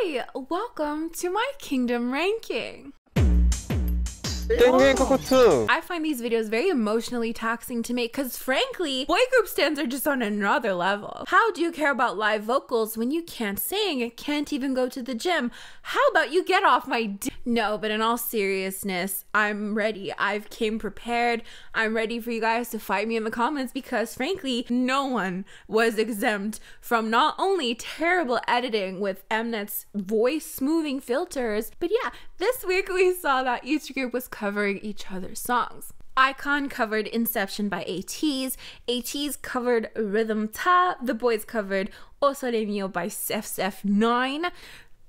Hi, welcome to my Kingdom ranking. I find these videos very emotionally taxing to make because frankly, boy group stands are just on another level. How do you care about live vocals when you can't sing, can't even go to the gym? How about you get off my No, but in all seriousness, I'm ready. I've came prepared. I'm ready for you guys to fight me in the comments because frankly, no one was exempt from not only terrible editing with Mnet's voice smoothing filters, but yeah, this week we saw that each group was covering each other's songs. Ikon covered Inception by Ateez, Ateez covered Rythm Ta, the Boyz covered O Sole Mio by SF9,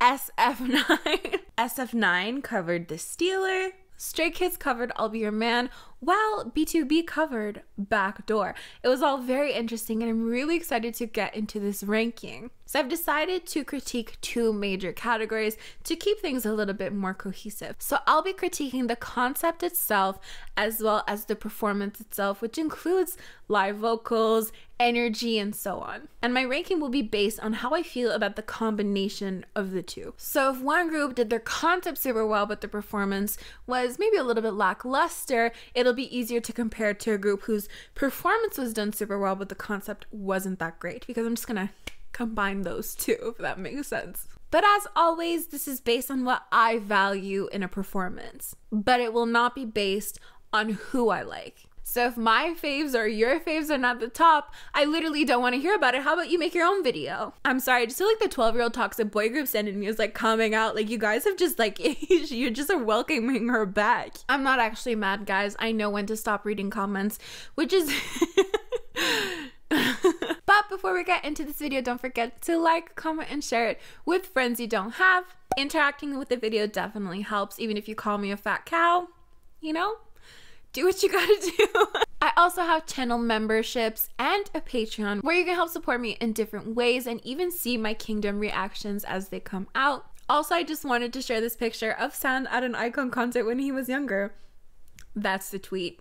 SF9 covered The Stealer, Stray Kids covered I'll Be Your Man, while B2B covered Backdoor. It was all very interesting and I'm really excited to get into this ranking. So I've decided to critique two major categories to keep things a little bit more cohesive. So I'll be critiquing the concept itself as well as the performance itself, which includes live vocals, energy, and so on. And my ranking will be based on how I feel about the combination of the two. So if one group did their concept super well but the performance was maybe a little bit lackluster, it'll be easier to compare to a group whose performance was done super well but the concept wasn't that great, because I'm just gonna combine those two, if that makes sense. But as always, this is based on what I value in a performance, but it will not be based on who I like. So if my faves or your faves are not the top, I literally don't want to hear about it. How about you make your own video? I'm sorry, I just feel like the 12-year-old toxic boy group stand in me is like coming out. Like, you guys have just like aged. You just are welcoming her back. I'm not actually mad, guys. I know when to stop reading comments, which is But before we get into this video, don't forget to like, comment, and share it with friends you don't have. Interacting with the video definitely helps, even if you call me a fat cow, you know? Do what you gotta do. I also have channel memberships and a Patreon where you can help support me in different ways and even see my Kingdom reactions as they come out. Also, I just wanted to share this picture of San at an Ikon concert when he was younger. That's the tweet.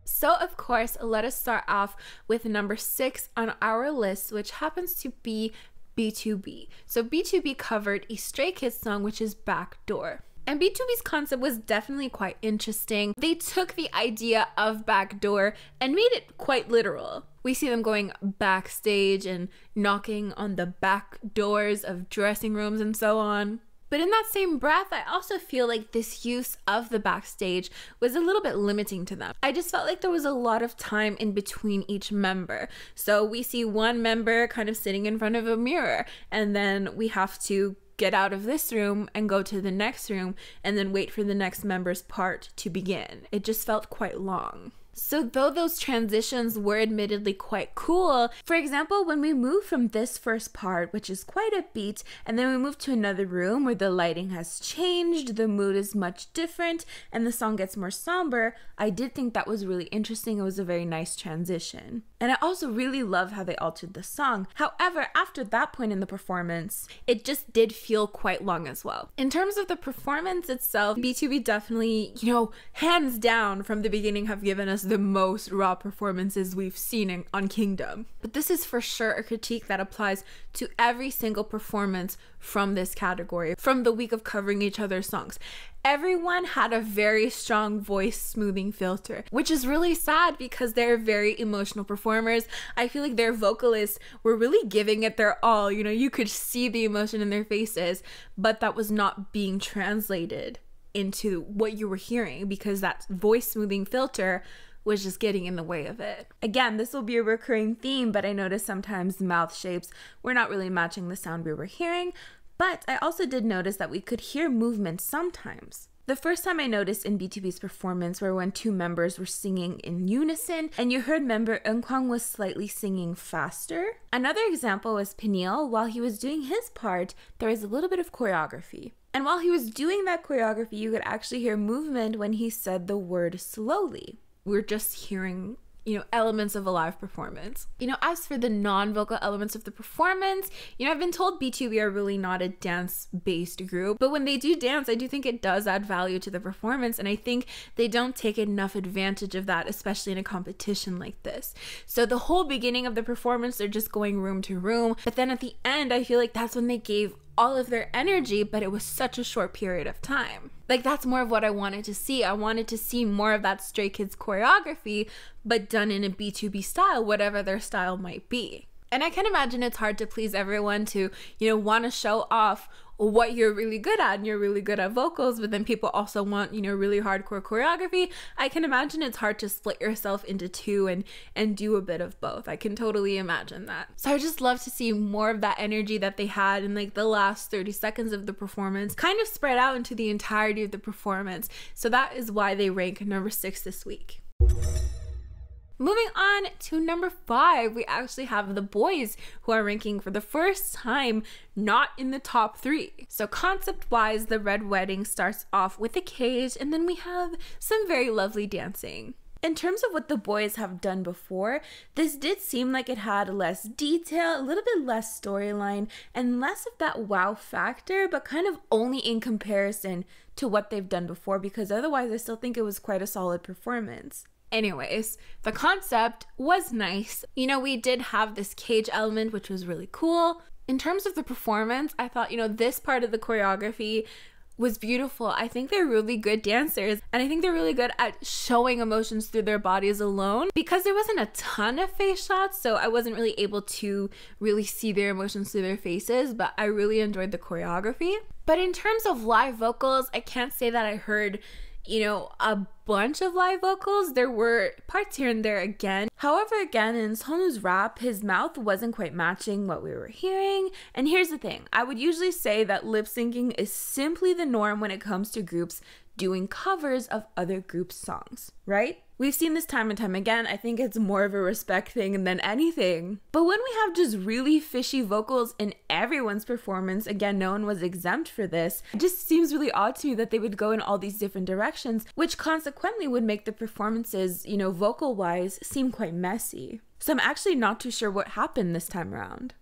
So of course, let us start off with number 6 on our list, which happens to be B2B. So B2B covered a Stray Kids song, which is Backdoor. And B2B's concept was definitely quite interesting. They took the idea of backdoor and made it quite literal. We see them going backstage and knocking on the back doors of dressing rooms and so on. But in that same breath, I also feel like this use of the backstage was a little bit limiting to them. I just felt like there was a lot of time in between each member. So we see one member kind of sitting in front of a mirror, and then we have to get out of this room and go to the next room and then wait for the next member's part to begin. It just felt quite long. So though those transitions were admittedly quite cool, for example, when we move from this first part, which is quite upbeat, and then we move to another room where the lighting has changed, the mood is much different, and the song gets more somber, I did think that was really interesting. It was a very nice transition. And I also really love how they altered the song. However, after that point in the performance, it just did feel quite long as well. In terms of the performance itself, B2B definitely, hands down from the beginning have given us the most raw performances we've seen on Kingdom. But this is for sure a critique that applies to every single performance from this category, from the week of covering each other's songs. Everyone had a very strong voice smoothing filter, which is really sad because they're very emotional performers. I feel like their vocalists were really giving it their all. You could see the emotion in their faces, but that was not being translated into what you were hearing because that voice smoothing filter was just getting in the way of it. Again, this will be a recurring theme, but I noticed sometimes mouth shapes were not really matching the sound we were hearing. But I also did notice that we could hear movement sometimes. The first time I noticed in B2B's performance were when two members were singing in unison and you heard member Ikon was slightly singing faster. Another example was Peniel. While he was doing his part, there was a little bit of choreography. And while he was doing that choreography, you could actually hear movement when he said the word slowly. We're just hearing elements of a live performance. As for the non-vocal elements of the performance, I've been told B2B are really not a dance-based group, but when they do dance, I do think it does add value to the performance, and I think they don't take enough advantage of that, especially in a competition like this. So the whole beginning of the performance, they're just going room to room, but then at the end, I feel like that's when they gave all of their energy, but it was such a short period of time. Like, that's more of what I wanted to see. I wanted to see more of that Stray Kids choreography, but done in a B2B style, whatever their style might be. And I can imagine it's hard to please everyone to, want to show off what you're really good at, and you're really good at vocals, but then people also want, really hardcore choreography. I can imagine it's hard to split yourself into two and do a bit of both. I can totally imagine that. So I just love to see more of that energy that they had in like the last 30 seconds of the performance kind of spread out into the entirety of the performance. So that is why they rank number 6 this week. Moving on to number 5, we actually have the Boyz, who are ranking for the first time not in the top 3. So concept-wise, the Red Wedding starts off with a cage, and then we have some very lovely dancing. In terms of what the Boyz have done before, this did seem like it had less detail, a little bit less storyline, and less of that wow factor, but kind of only in comparison to what they've done before, because otherwise I still think it was quite a solid performance. Anyways, the concept was nice. We did have this cage element, which was really cool. In terms of the performance, I thought, this part of the choreography was beautiful. I think they're really good dancers, and I think they're really good at showing emotions through their bodies alone. Because there wasn't a ton of face shots, so I wasn't really able to really see their emotions through their faces, but I really enjoyed the choreography. But in terms of live vocals, I can't say that I heard a bunch of live vocals. There were parts here and there again. However, again, in Seonwoo's rap, his mouth wasn't quite matching what we were hearing. And here's the thing. I would usually say that lip syncing is simply the norm when it comes to groups doing covers of other groups' songs, right? We've seen this time and time again. I think it's more of a respect thing than anything. But when we have just really fishy vocals in everyone's performance, again, no one was exempt for this, it just seems really odd to me that they would go in all these different directions, which consequently would make the performances, vocal-wise, seem quite messy. So I'm actually not too sure what happened this time around.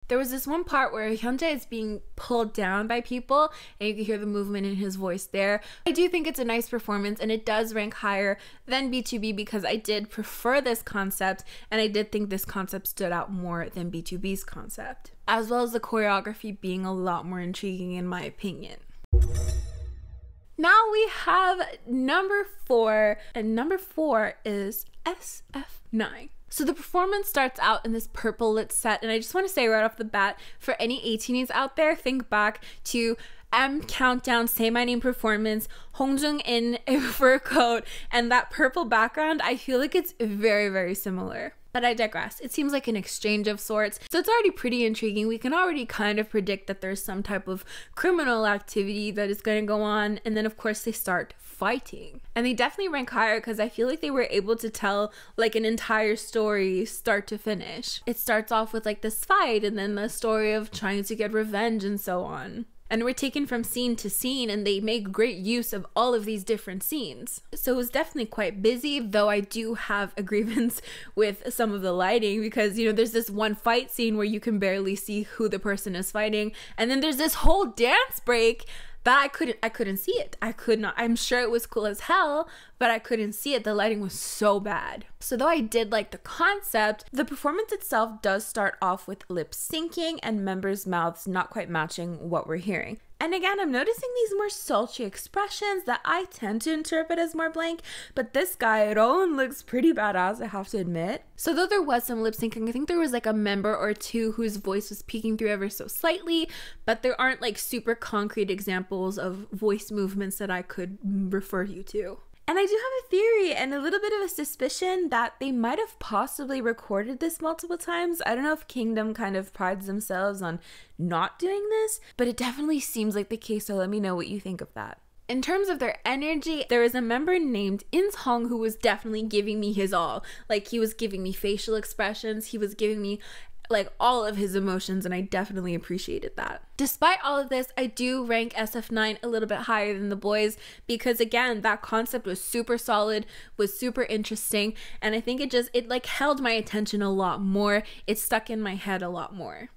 There was this one part where Hyunjae is being pulled down by people, and you can hear the movement in his voice there. I do think it's a nice performance, and it does rank higher than B2B because I did prefer this concept, and I did think this concept stood out more than B2B's concept, as well as the choreography being a lot more intriguing in my opinion. Now we have number 4, and number 4 is SF9. So the performance starts out in this purple lit set, and I just want to say right off the bat, for any 18s out there, think back to M Countdown, Say My Name performance, Hongjoong in a fur coat, and that purple background. I feel like it's very, very similar. But I digress. It seems like an exchange of sorts, so it's already pretty intriguing. We can already kind of predict that there's some type of criminal activity that is going to go on, and then of course they start fighting. And they definitely rank higher because I feel like they were able to tell like an entire story start to finish. It starts off with like this fight, and then the story of trying to get revenge and so on. And we're taken from scene to scene, and they make great use of all of these different scenes. So it was definitely quite busy, though I do have a grievance with some of the lighting because, there's this one fight scene where you can barely see who the person is fighting. And then there's this whole dance break that I couldn't see it. I could not. I'm sure it was cool as hell, but I couldn't see it. The lighting was so bad. So though I did like the concept, the performance itself does start off with lip syncing and members' mouths not quite matching what we're hearing. And again, I'm noticing these more sultry expressions that I tend to interpret as more blank, but this guy, Rowan, looks pretty badass, I have to admit. So though there was some lip syncing, I think there was like a member or two whose voice was peeking through ever so slightly, but there aren't like super concrete examples of voice movements that I could refer you to. And I do have a theory and a little bit of a suspicion that they might have possibly recorded this multiple times. I don't know if Kingdom kind of prides themselves on not doing this, but it definitely seems like the case, so let me know what you think of that. In terms of their energy, there is a member named In-sung who was definitely giving me his all. Like, he was giving me facial expressions, he was giving me like all of his emotions, and I definitely appreciated that. Despite all of this, I do rank SF9 a little bit higher than the Boyz because again, that concept was super solid, was super interesting, and I think it like held my attention a lot more. It stuck in my head a lot more.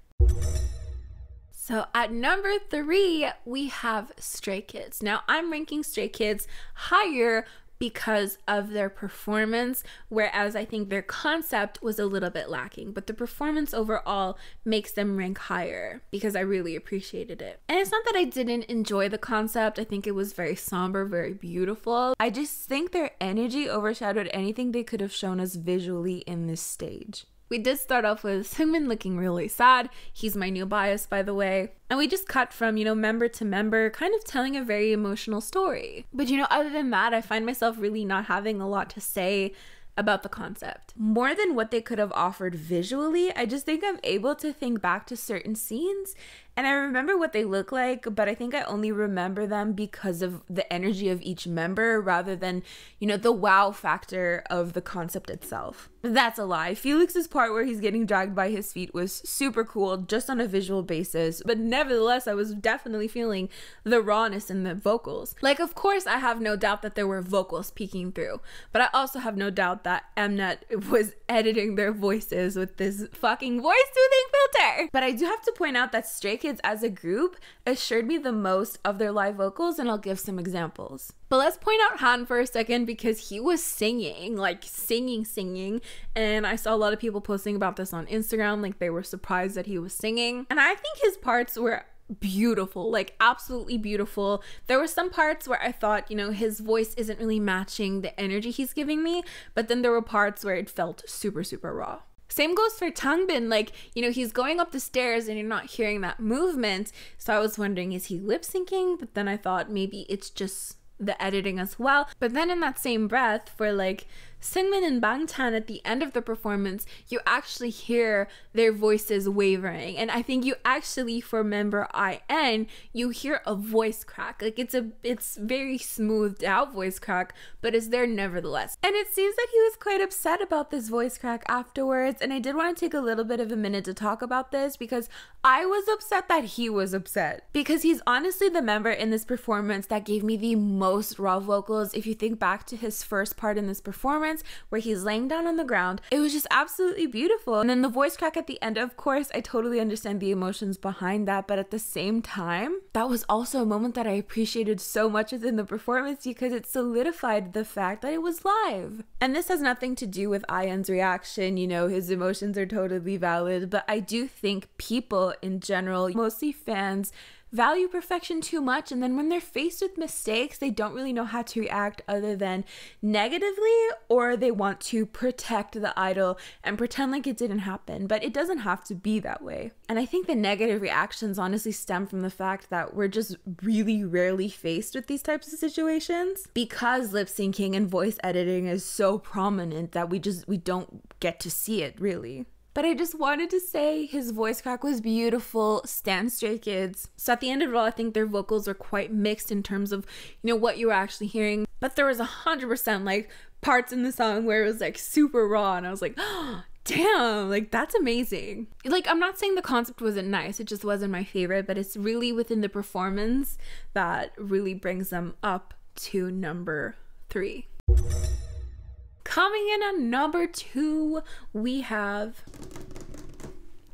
So at number 3, we have Stray Kids. Now I'm ranking Stray Kids higher because of their performance, whereas I think their concept was a little bit lacking, but the performance overall makes them rank higher because I really appreciated it. And it's not that I didn't enjoy the concept. I think it was very somber, very beautiful. I just think their energy overshadowed anything they could have shown us visually in this stage. We did start off with Seungmin looking really sad. He's my new bias, by the way. And we just cut from, member to member, kind of telling a very emotional story. But, other than that, I find myself really not having a lot to say about the concept. More than what they could have offered visually, I just think I'm able to think back to certain scenes and I remember what they look like, but I think I only remember them because of the energy of each member rather than, the wow factor of the concept itself. But that's a lie. Felix's part where he's getting dragged by his feet was super cool just on a visual basis, but nevertheless, I was definitely feeling the rawness in the vocals. Like, of course, I have no doubt that there were vocals peeking through, but I also have no doubt that Mnet was editing their voices with this fucking voice soothing filter. But I do have to point out that Stray Kids as a group assured me the most of their live vocals, and I'll give some examples. But let's point out Han for a second because he was singing, like singing, and I saw a lot of people posting about this on Instagram, like they were surprised that he was singing. And I think his parts were beautiful, like absolutely beautiful. There were some parts where I thought, his voice isn't really matching the energy he's giving me, but then there were parts where it felt super raw. Same goes for Changbin, like, he's going up the stairs and you're not hearing that movement. So I was wondering, is he lip syncing? But then I thought maybe it's just the editing as well. But then in that same breath, for like Seungmin and Bangtan at the end of the performance, you actually hear their voices wavering. And I think you actually, for member IN, you hear a voice crack. Like it's very smoothed out voice crack, but it's there nevertheless. And it seems that he was quite upset about this voice crack afterwards. And I did want to take a little bit of a minute to talk about this because I was upset that he was upset. Because he's honestly the member in this performance that gave me the most raw vocals. If you think back to his first part in this performance, where he's laying down on the ground, it was just absolutely beautiful. And then the voice crack at the end, of course, I totally understand the emotions behind that, but at the same time, that was also a moment that I appreciated so much within the performance because it solidified the fact that it was live. And this has nothing to do with IN's reaction, his emotions are totally valid, but I do think people in general, mostly fans, value perfection too much, and then when they're faced with mistakes, they don't really know how to react other than negatively, or they want to protect the idol and pretend like it didn't happen, but it doesn't have to be that way. And I think the negative reactions honestly stem from the fact that we're just really rarely faced with these types of situations because lip syncing and voice editing is so prominent that we don't get to see it really. But I just wanted to say his voice crack was beautiful. Stan Stray Kids. So at the end of it all, I think their vocals are quite mixed in terms of, what you were actually hearing. But there was 100% like parts in the song where it was like super raw and I was like, oh, damn, like that's amazing. Like, I'm not saying the concept wasn't nice, it just wasn't my favorite, but it's really within the performance that really brings them up to number 3. Coming in at number 2, we have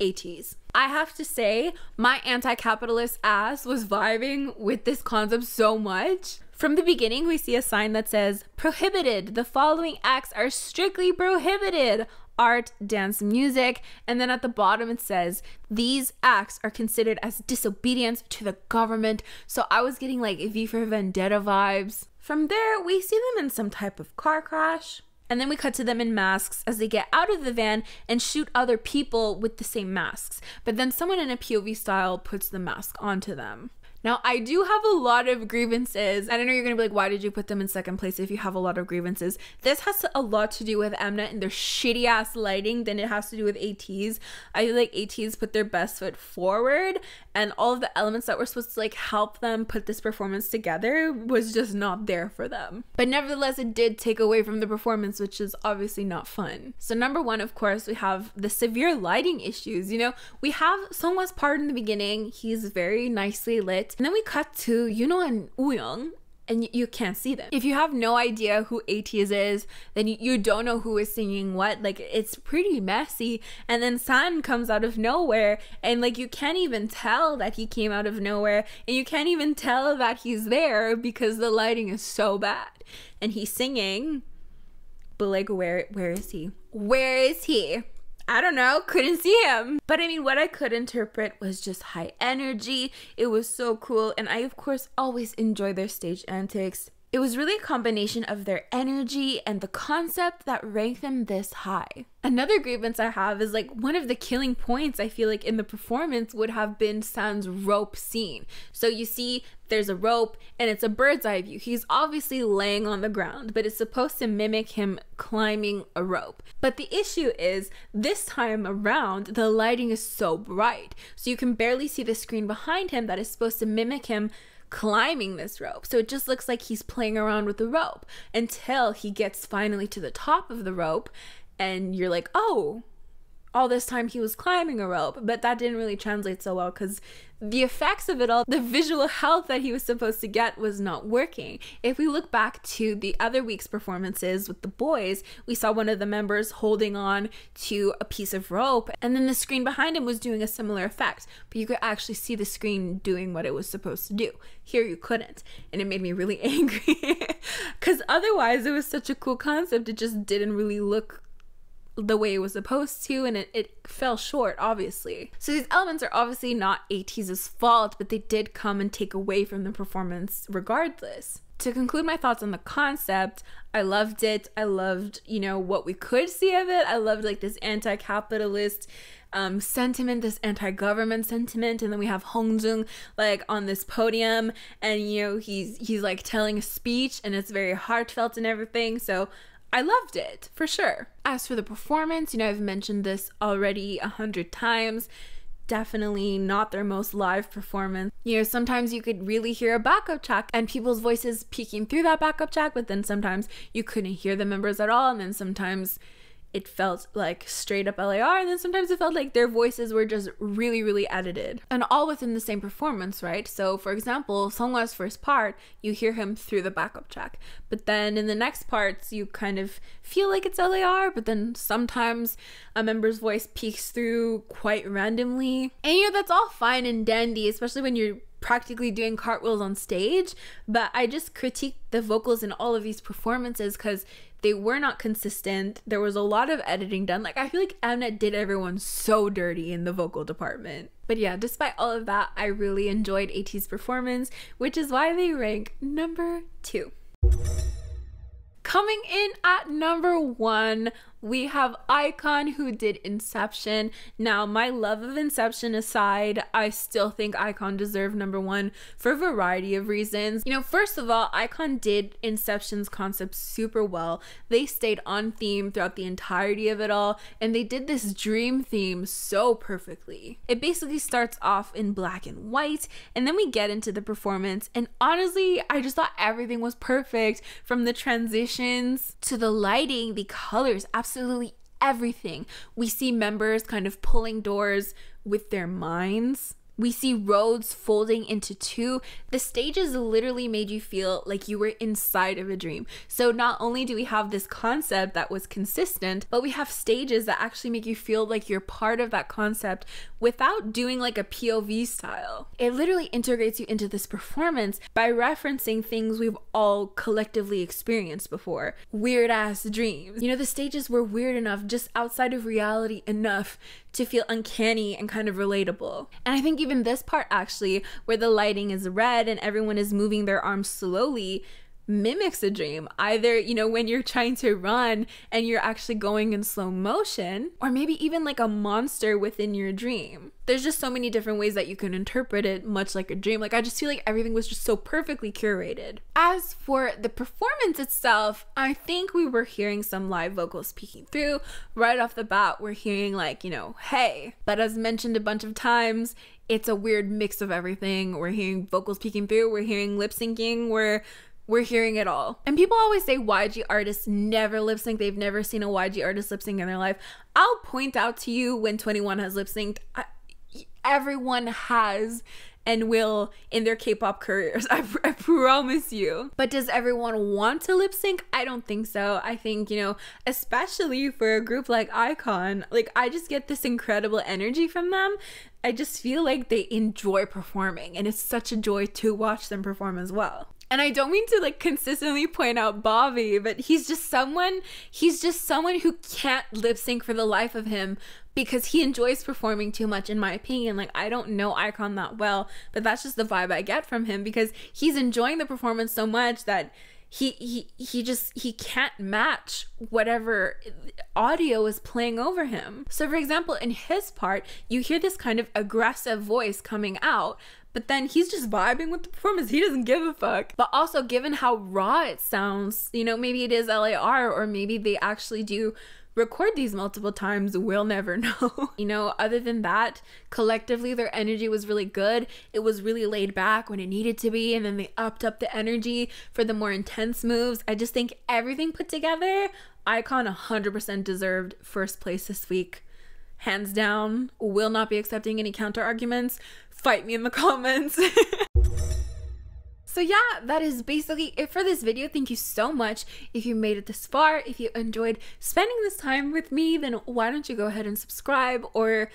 Ateez. I have to say, my anti-capitalist ass was vibing with this concept so much. From the beginning, we see a sign that says, "Prohibited. The following acts are strictly prohibited. Art, dance, music." And then at the bottom it says, "These acts are considered as disobedience to the government." So I was getting like V for Vendetta vibes. From there, we see them in some type of car crash. And then we cut to them in masks as they get out of the van and shoot other people with the same masks. But then someone in a POV style puts the mask onto them. Now, I do have a lot of grievances. And I know you're going to be like, why did you put them in second place if you have a lot of grievances? This has a lot to do with Mnet and their shitty ass lighting than it has to do with Ateez. I feel like Ateez put their best foot forward and all of the elements that were supposed to like help them put this performance together was just not there for them. But nevertheless, it did take away from the performance, which is obviously not fun. So number 1, of course, we have the severe lighting issues. We have Sungwa's part in the beginning. He's very nicely lit. And then we cut to Yuno and Wooyoung. and you can't see them. If you have no idea who Ateez is, then you don't know who is singing what. Like, it's pretty messy. And then San comes out of nowhere, and like you can't even tell that he came out of nowhere, and you can't even tell that he's there because the lighting is so bad. And he's singing, but like, where is he? Where is he? I don't know, couldn't see him. But I mean, what I could interpret was just high energy. It was so cool. And I, of course, always enjoy their stage antics. It was really a combination of their energy and the concept that ranked them this high. Another grievance I have is like one of the killing points I feel like in the performance would have been San's rope scene. So you see there's a rope and it's a bird's eye view. He's obviously laying on the ground, but it's supposed to mimic him climbing a rope. But the issue is this time around, the lighting is so bright. So you can barely see the screen behind him that is supposed to mimic him climbing this rope. So it just looks like he's playing around with the rope until he gets finally to the top of the rope, and you're like, oh, all this time he was climbing a rope. But that didn't really translate so well because the effects of it all, the visual health that he was supposed to get was not working. If we look back to the other week's performances with the Boyz, we saw one of the members holding on to a piece of rope, and then the screen behind him was doing a similar effect, but you could actually see the screen doing what it was supposed to do. Here you couldn't, and it made me really angry because otherwise it was such a cool concept. It just didn't really look the way it was supposed to, and it fell short, obviously. So these elements are obviously not Ateez's fault, but they did come and take away from the performance regardless. To conclude my thoughts on the concept, I loved it. I loved, you know, what we could see of it. I loved like this anti-capitalist sentiment, this anti-government sentiment, and then we have Hongjoong like on this podium, and you know, he's like telling a speech, and it's very heartfelt and everything. So I loved it, for sure. As for the performance, you know, I've mentioned this already 100 times. Definitely not their most live performance. You know, sometimes you could really hear a backup track and people's voices peeking through that backup track, but then sometimes you couldn't hear the members at all, and then sometimes it felt like straight up LAR, and then sometimes it felt like their voices were just really, really edited. And all within the same performance, right? So for example, Seonghwa's first part, you hear him through the backup track. But then in the next parts, you kind of feel like it's LAR, but then sometimes a member's voice peeks through quite randomly. And you know, that's all fine and dandy, especially when you're practically doing cartwheels on stage. But I just critiqued the vocals in all of these performances because they were not consistent. There was a lot of editing done. Like, I feel like Mnet did everyone so dirty in the vocal department. But yeah, despite all of that, I really enjoyed Ateez's performance, which is why they rank number 2. Coming in at number 1, we have Ikon, who did Inception. Now, my love of Inception aside, I still think Ikon deserved number 1 for a variety of reasons. You know, first of all, Ikon did Inception's concept super well. They stayed on theme throughout the entirety of it all, and they did this dream theme so perfectly. It basically starts off in black and white, and then we get into the performance, and honestly, I just thought everything was perfect, from the transitions to the lighting, the colors, absolutely everything. We see members kind of pulling doors with their minds. We see roads folding into 2. The stages literally made you feel like you were inside of a dream. So not only do we have this concept that was consistent, but we have stages that actually make you feel like you're part of that concept without doing like a POV style. It literally integrates you into this performance by referencing things we've all collectively experienced before. Weird ass dreams. You know, the stages were weird enough, just outside of reality enough to feel uncanny and kind of relatable. And I think even this part actually, where the lighting is red and everyone is moving their arms slowly, mimics a dream. Either, you know, when you're trying to run and you're actually going in slow motion, or maybe even like a monster within your dream. There's just so many different ways that you can interpret it, much like a dream. Like, I just feel like everything was just so perfectly curated. As for the performance itself, I think we were hearing some live vocals peeking through. Right off the bat, we're hearing like, you know, hey. But as mentioned a bunch of times, it's a weird mix of everything. We're hearing vocals peeking through, we're hearing lip syncing, we're hearing it all. And people always say YG artists never lip sync. They've never seen a YG artist lip sync in their life. I'll point out to you when 21 has lip synced. Everyone has, and will in their K-pop careers. I promise you. But does everyone want to lip sync? I don't think so. I think, you know, especially for a group like Ikon, like I just get this incredible energy from them. I just feel like they enjoy performing, and it's such a joy to watch them perform as well. And I don't mean to like consistently point out Bobby, but he's just someone who can't lip sync for the life of him because he enjoys performing too much, in my opinion. Like, I don't know Ikon that well, but that's just the vibe I get from him, because he's enjoying the performance so much that he can't match whatever audio is playing over him. So for example, in his part, you hear this kind of aggressive voice coming out, but then he's just vibing with the performance. He doesn't give a fuck. But also, given how raw it sounds, you know, maybe it is LAR, or maybe they actually do record these multiple times. We'll never know. You know, other than that, collectively their energy was really good. It was really laid back when it needed to be, and then they upped up the energy for the more intense moves. I just think everything put together, Ikon 100% deserved first place this week. Hands down. Will not be accepting any counter arguments. Fight me in the comments. So yeah, that is basically it for this video. Thank you so much if you made it this far. If you enjoyed spending this time with me, then why don't you go ahead and subscribe or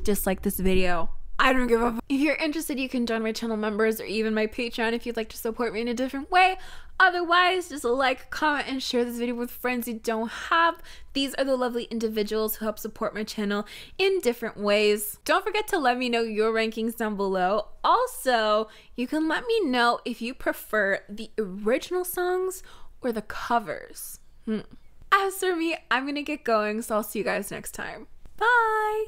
dislike this video. I don't give a fuck. If you're interested, you can join my channel members or even my Patreon if you'd like to support me in a different way. Otherwise, just like, comment, and share this video with friends you don't have. These are the lovely individuals who help support my channel in different ways. Don't forget to let me know your rankings down below. Also, you can let me know if you prefer the original songs or the covers. As for me, I'm gonna get going, so I'll see you guys next time. Bye!